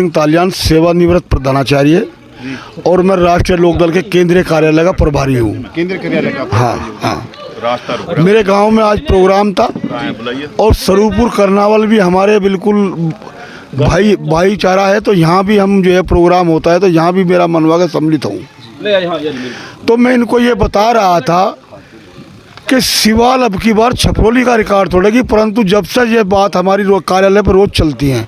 तालियान सेवानिवृत्त प्रधानाचार्य और मैं राष्ट्रीय लोकदल के केंद्रीय कार्यालय का प्रभारी हूँ। केंद्रीय कार्यालय का? हाँ। मेरे गांव में आज प्रोग्राम था और स्वरूपुर कर्नावल भी हमारे बिल्कुल भाईचारा है, तो यहाँ भी हम जो है प्रोग्राम होता है तो यहाँ भी मेरा मनवा के सम्मिलित हूँ। तो मैं इनको ये बता रहा था कि सिवाल अब की बार छपरोली का रिकॉर्ड तोड़ेगी, परंतु जब से ये बात हमारी कार्यालय पर रोज चलती है,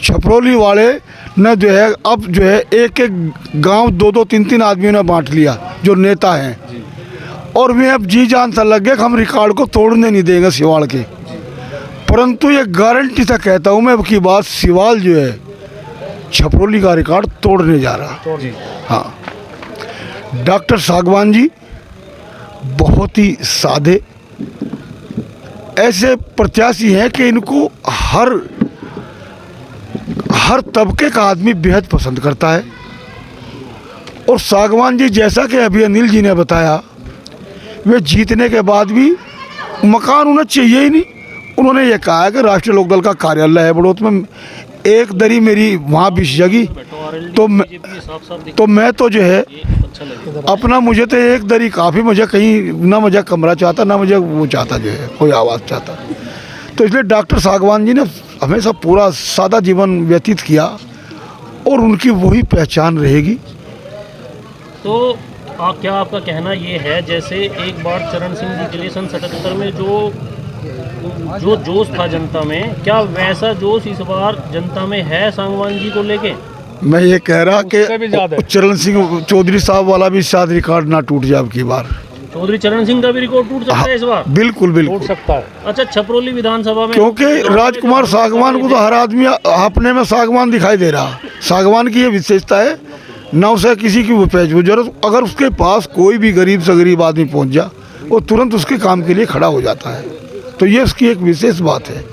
छपरोली वाले ने जो है अब जो है एक एक गांव 2-2, 3-3 आदमियों ने बांट लिया जो नेता हैं, और वे अब जी जान सा लग गया कि हम रिकॉर्ड को तोड़ने नहीं देंगे सिवाल के। परंतु ये गारंटी से कहता हूँ मैं अब की बात सिवाल जो है छपरोली का रिकॉर्ड तोड़ने जा रहा। हाँ, डॉक्टर सागवान जी बहुत ही सादे ऐसे प्रत्याशी हैं कि इनको हर तबके का आदमी बेहद पसंद करता है। और सागवान जी जैसा कि अभी अनिल जी ने बताया, वे जीतने के बाद भी मकान उन्हें चाहिए ही नहीं। उन्होंने ये कहा है कि राष्ट्रीय लोकदल का कार्यालय है बड़ौत में, एक दरी मेरी वहाँ बिछ जगी तो मैं तो जो है अपना, मुझे तो एक दरी काफ़ी, मुझे कहीं ना मुझे कमरा चाहता ना मुझे वो चाहता जो है कोई आवाज़ चाहता। तो इसलिए डॉक्टर सागवान जी ने हमेशा पूरा सादा जीवन व्यतीत किया और उनकी वही पहचान रहेगी। तो क्या आपका कहना ये है, जैसे एक बार चरण सिंह जी के लिए सन 77 में जो जोश था जनता में, क्या वैसा जोश इस बार जनता में है सागवान जी को लेके? मैं ये कह रहा कि चरण सिंह चौधरी साहब वाला भी शायद रिकॉर्ड ना टूट जाए अब की बार। चौधरी चरण सिंह का भी रिकॉर्ड टूट सकता है इस बार? बिल्कुल टूट सकता है। अच्छा, छपरोली विधानसभा में क्योंकि राजकुमार सागवान को तो हर आदमी अपने में सागवान दिखाई दे रहा। सागवान की ये विशेषता है, ना उसे किसी की जरूरत, अगर उसके पास कोई भी गरीब से गरीब आदमी पहुंच जा वो तुरंत उसके काम के लिए खड़ा हो जाता है। तो ये उसकी एक विशेष बात है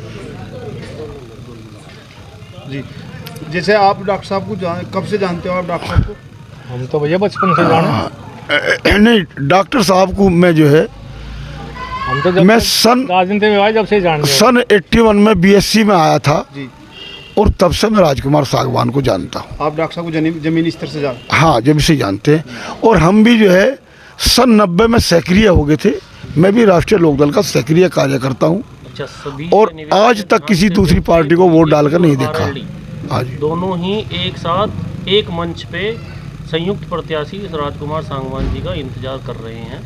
जी। जैसे आप डॉक्टर साहब को कब से जानते हो आप डॉक्टर साहब को? हम तो भैया बचपन से जाने। नहीं, डॉक्टर साहब को मैं जो है हम तो मैं सन 81 में BSc में आया था जी, और तब से मैं राजकुमार सागवान को जानता हूँ। आप डॉक्टर साहब को जमीनी स्तर से जानते? हाँ, जब से जानते हैं। और हम भी जो है सन 90 में सक्रिय हो गए थे। मैं भी राष्ट्रीय लोकदल का सक्रिय कार्यकर्ता हूँ और आज तक किसी दूसरी पार्टी को वोट डालकर नहीं देखा। हाँ जी, दोनों ही एक साथ एक मंच पे संयुक्त प्रत्याशी राजकुमार सागवान जी का इंतजार कर रहे हैं।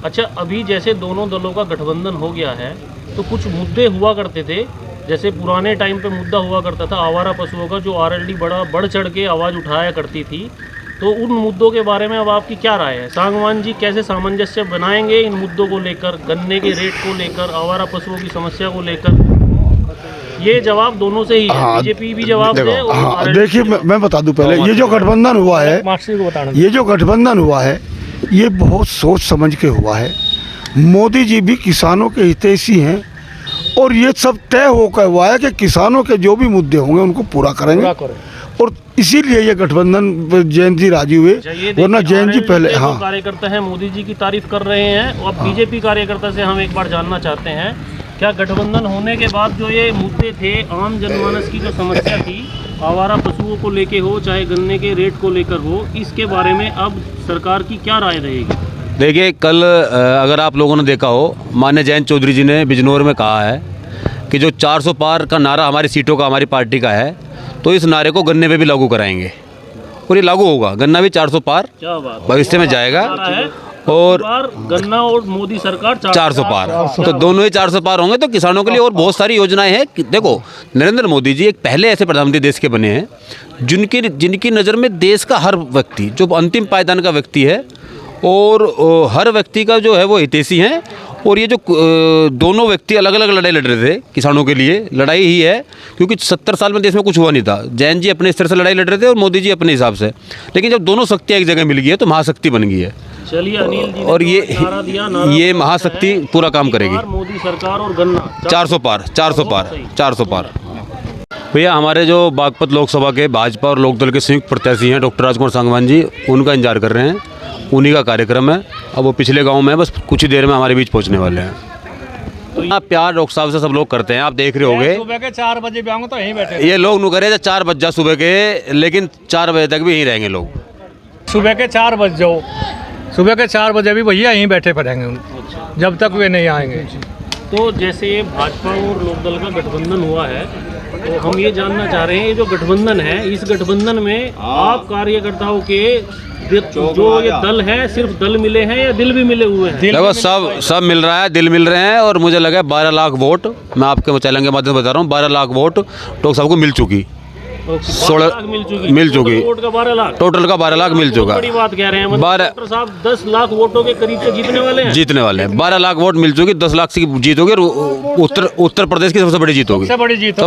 अच्छा, अभी जैसे दोनों दलों का गठबंधन हो गया है तो कुछ मुद्दे हुआ करते थे, जैसे पुराने टाइम पे मुद्दा हुआ करता था आवारा पशुओं का, जो RLD बड़ा बढ़ चढ़ के आवाज़ उठाया करती थी। तो उन मुद्दों के बारे में अब आपकी क्या राय है? सागवान जी कैसे सामंजस्य बनाएंगे इन मुद्दों को लेकर, गन्ने के रेट को लेकर, आवारा पशुओं की समस्या को लेकर? ये जवाब दोनों से ही है। बीजेपी भी जवाब दे। हाँ, देखिए मैं बता दूं पहले, ये जो गठबंधन हुआ है, ये बहुत सोच समझ के हुआ है। मोदी जी भी किसानों के हितैषी हैं और ये सब तय होकर हुआ है कि किसानों के जो भी मुद्दे होंगे उनको पूरा करेंगे। और इसीलिए ये गठबंधन जैन जी राजी हुए, वरना जैन जी पहले। हाँ, कार्यकर्ता है मोदी जी की तारीफ कर रहे हैं और बीजेपी कार्यकर्ता से हम एक बार जानना चाहते हैं, क्या गठबंधन होने के बाद जो ये मुद्दे थे, आम जनमानस की जो समस्या थी, आवारा पशुओं को लेके हो चाहे गन्ने के रेट को लेकर हो, इसके बारे में अब सरकार की क्या राय रहेगी? देखिए, कल अगर आप लोगों ने देखा हो, माननीय जयंत चौधरी जी ने बिजनौर में कहा है कि जो 400 पार का नारा हमारी सीटों का, हमारी पार्टी का है, तो इस नारे को गन्ने पे भी लागू कराएंगे और ये लागू होगा। गन्ना भी 400 पार भविष्य में जाएगा और गन्ना और मोदी सरकार 400 पार, तो दोनों ही 400 पार होंगे। तो किसानों के लिए और बहुत सारी योजनाएं हैं। देखो, नरेंद्र मोदी जी एक पहले ऐसे प्रधानमंत्री देश के बने हैं जिनकी नज़र में देश का हर व्यक्ति, जो अंतिम पायदान का व्यक्ति है, और हर व्यक्ति का जो है वो हितैषी हैं। और ये जो दोनों व्यक्ति अलग अलग लड़ाई लड़ रहे थे किसानों के लिए, लड़ाई ही है क्योंकि 70 साल में देश में कुछ हुआ नहीं था। जैन जी अपने स्तर से लड़ाई लड़ रहे थे और मोदी जी अपने हिसाब से, लेकिन जब दोनों शक्तियाँ एक जगह मिल गई है तो महाशक्ति बन गई है। चलिए, अनिल जी और ये महाशक्ति पूरा काम करेगी। मोदी सरकार और गन्ना 400 पार। भैया, हमारे जो बागपत लोकसभा के भाजपा और लोकदल के संयुक्त प्रत्याशी हैं डॉक्टर राजकुमार सागवान जी, उनका इंतजार कर रहे हैं। उन्हीं का कार्यक्रम है। अब वो पिछले गांव में, बस कुछ ही देर में हमारे बीच पहुंचने वाले हैं। तो यहाँ प्यार डॉक्टर साहब से सब लोग करते हैं, आप देख रहे होगे। सुबह के 4 बजे भी आऊँगा तो यहीं बैठे। ये लोग नु करे 4 बज जा सुबह के, लेकिन 4 बजे तक भी यहीं रहेंगे लोग। सुबह के 4 बज जाओ, सुबह के 4 बजे भी भैया यहीं बैठे पड़ेंगे जब तक वे नहीं आएंगे। तो जैसे भाजपा और लोकदल का गठबंधन हुआ है, तो हम ये जानना चाह रहे हैं, ये जो गठबंधन है, इस गठबंधन में आप कार्यकर्ताओं के जो ये दल है, सिर्फ दल मिले हैं या दिल भी मिले हुए हैं? देखो सब मिल रहा है, दिल मिल रहे हैं, और मुझे लगा 12 लाख वोट, मैं आपके चैनल के माध्यम से बता रहा हूँ, 12 लाख वोट डॉक्टर साहब को मिल चुकी। 16 लाख मिल चुकी टोटल वोट का 12 लाख, टोटल का 12 लाख मिल चुका। बड़ी बात कह रहे हैं, मतलब डॉक्टर साहब 10 लाख वोटों के करीब से जीतने वाले हैं। 12 लाख वोट मिल चुकी, 10 लाख की जीत होगी। उत्तर प्रदेश की सबसे बड़ी जीत होगी, सबसे बड़ी जीत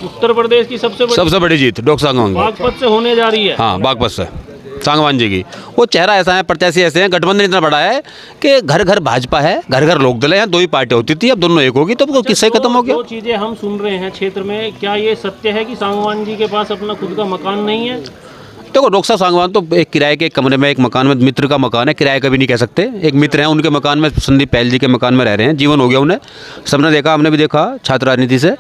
उत्तर प्रदेश की सबसे बड़ी जीत डॉक्टर साहब बागपत से होने जा रही है। हाँ, बागपत से सांगवान जी की। वो चेहरा ऐसा है, प्रत्याशी ऐसे हैं, गठबंधन इतना बड़ा है कि घर घर भाजपा है, घर घर लोकदल है। यहाँ 2 ही पार्टी होती थी, अब दोनों एक होगी, तो किस्सा ही खत्म हो गया। जो चीजें हम सुन रहे हैं क्षेत्र में, क्या ये सत्य है कि सांगवान जी के पास अपना खुद का मकान नहीं है? देखो डॉक्टर साहब सांगवान तो एक किराए के एक कमरे में, एक मकान में, मित्र का मकान है, किराए का भी नहीं कह सकते। एक मित्र हैं, उनके मकान में, संदीप पहल जी के मकान में रह रहे हैं, जीवन हो गया उन्हें, सबने देखा, हमने भी देखा छात्र राजनीति से।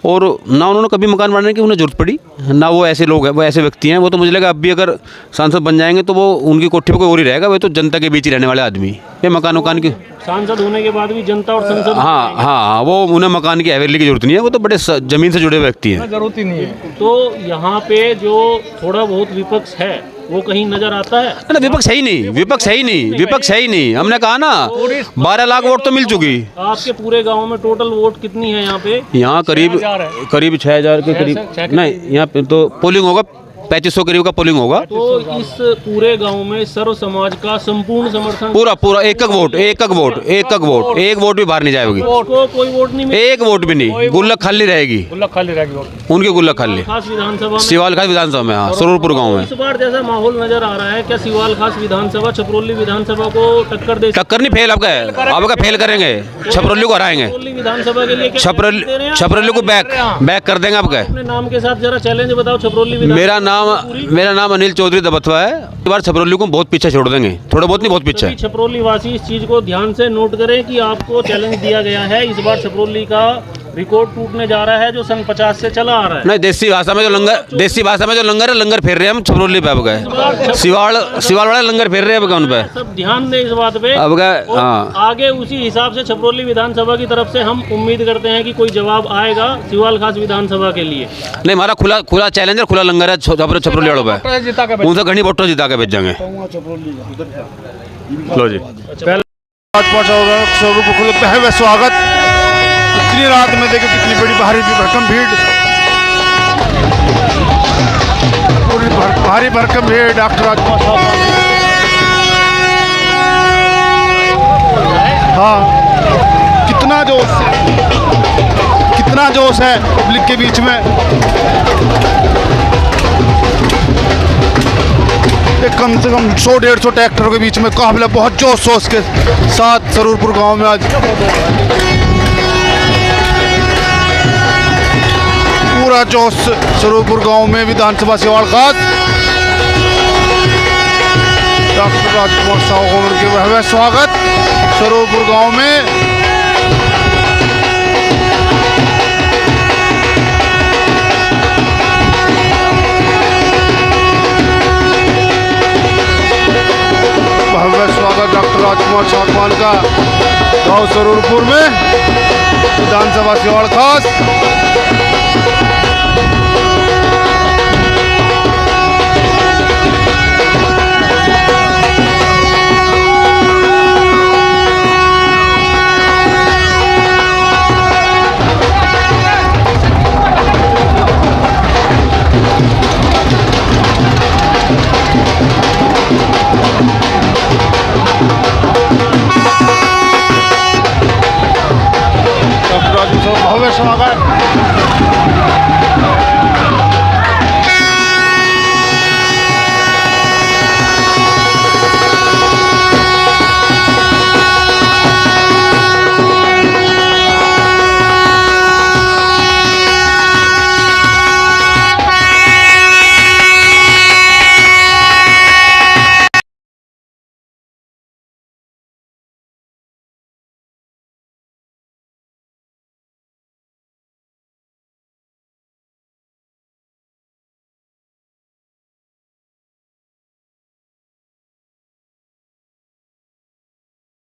और ना उन्होंने कभी मकान बनाने की उन्हें जरूरत पड़ी, ना वो ऐसे लोग हैं, वो ऐसे व्यक्ति हैं। वो तो मुझे लगा अब भी अगर सांसद बन जाएंगे तो वो उनकी कोठी पर कोई और ही रहेगा, वो तो जनता के बीच ही रहने वाले आदमी। ये मकान की सांसद होने के बाद भी जनता और संसद, हाँ, वो उन्हें मकान की हवेली की जरूरत नहीं है, वो तो बड़े जमीन से जुड़े व्यक्ति हैं, जरूरत ही नहीं है। तो यहाँ पे जो थोड़ा बहुत विपक्ष है वो कहीं नजर आता है? ना, विपक्ष है ही नहीं, विपक्ष है ही नहीं। हमने कहा ना 12 लाख वोट तो मिल चुकी। आपके पूरे गांव में टोटल वोट कितनी है यहाँ पे? यहाँ करीब 6000 के करीब, नहीं यहाँ पे तो पोलिंग होगा 3500 करीब का पोलिंग होगा। तो इस पूरे गांव में सर्व समाज का संपूर्ण समर्थन, पूरा एक वोट, एक वोट भी बाहर नहीं जाएगी, को कोई वोट नहीं मिला, एक वोट भी नहीं, गुल्लक खाली रहेगी, उनकी गुल्लक खाली खास विधानसभा, सिवाल खास विधानसभा में, हाँ, सरूरपुर गाँव में। इस बार जैसा माहौल नजर आ रहा है, क्या सिवाल खास विधानसभा छपरोली विधानसभा को टक्कर नहीं, फेल आपका फेल करेंगे, छपरोली को हराएंगे, विधानसभा के लिए छपरोली को बैक कर देंगे आपका। अपने नाम के साथ जरा चैलेंज बताओ, छपरोली मेरा नाम अनिल चौधरी दबथवा है। इस बार छपरोली को बहुत पीछे छोड़ देंगे, थोड़ा बहुत नहीं, बहुत पीछे। छपरोली वासी इस चीज को ध्यान से नोट करें कि आपको चैलेंज दिया गया है। इस बार छपरोली का रिकॉर्ड टूटने जा रहा है जो सन 50 से चला आ रहा है। नहीं, देसी भाषा में जो लंगर है, लंगर फेर रहे हैं हम छपरोली पे। अब गए सिवाल वाले लंगर फेर रहे हैं उन पे। सब ध्यान दें इस बात पे। अब गए, हाँ, आगे उसी हिसाब से छपरोली विधानसभा की तरफ से हम उम्मीद करते हैं कि कोई जवाब आएगा सिवाल खास विधानसभा के लिए। नहीं, हमारा खुला चैलेंज है, खुला लंगर है छपरोली वालों पे, उनसे घनी वोटर जिता के भेजेंगे। लो जी, स्वागत। इतनी रात में देखो कितनी बड़ी भारी भरकम भीड़, पूरी भारी भरकम भीड़ डॉक्टर राजकुमार साहब। हाँ, कितना जोश है पब्लिक के बीच में। एक कम से कम 100-150 ट्रैक्टरों के बीच में काफिला बहुत जोश के साथ सरूरपुर गांव में आज पूरा जोश। सरूरपुर गांव में विधानसभा सिवाल खास डॉक्टर राजकुमार साहू के भव्य स्वागत सरूरपुर गांव में। भव्य स्वागत डॉक्टर राजकुमार साहू का गांव सरूरपुर में विधानसभा सिवाल खास।